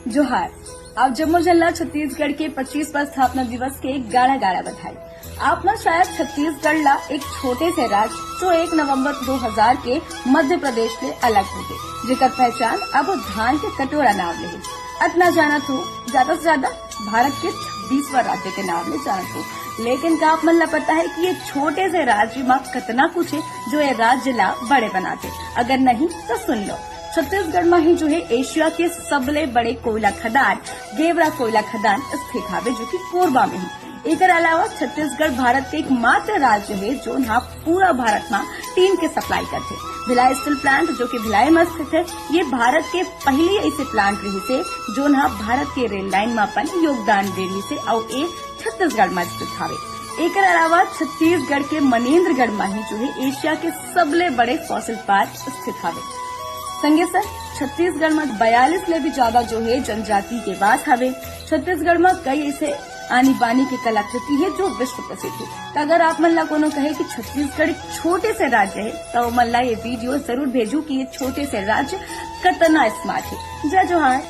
जोहार। आप जम्मू जिला छत्तीसगढ़ के 25वां स्थापना दिवस के गाड़ा गाड़ा बधाई। आप न शायद छत्तीसगढ़ ला एक छोटे से राज्य जो 1 नवंबर 2000 के मध्य प्रदेश से अलग हो गए, जेकर पहचान अब धान के कटोरा नाम ले। अतना जानत हो ज्यादा से ज्यादा भारत के 26वां राज्य के नाम ले जानत हो, लेकिन का आप मन ला पता है कि ये छोटे से राज्य में कितना कुछ है जो ये राज्य ला बड़े बनाते। अगर नहीं तो सुन लो। छत्तीसगढ़ में ही जो है एशिया के सबले बड़े कोयला खदान गेवरा कोयला खदान स्थित है, जो कि कोरबा में है। एक अलावा छत्तीसगढ़ भारत के एकमात्र राज्य है जो यहाँ पूरा भारत में टीन के सप्लाई करते। भिलाई स्टील प्लांट जो कि भिलाई में स्थित है, ये भारत के पहले ऐसे प्लांट रही से जो यहाँ भारत के रेल लाइन में अपन योगदान दे रही से और ये छत्तीसगढ़ में स्थित है। एक अलावा छत्तीसगढ़ के मनेन्द्रगढ़ में ही जो है एशिया के सबले बड़े फॉसिल पार्क स्थित है। संगे सर छत्तीसगढ़ में 42 ले भी ज्यादा जो है जनजाति के वास हवे। छत्तीसगढ़ में कई ऐसे आनी बानी की कलाकृति है जो विश्व प्रसिद्ध है। तो अगर आप मन ला कोनो कहे कि छत्तीसगढ़ एक छोटे से राज्य है तो मन ला ये वीडियो जरूर भेजू कि ये छोटे से राज्य कितना स्मार्ट है। जय जोहार।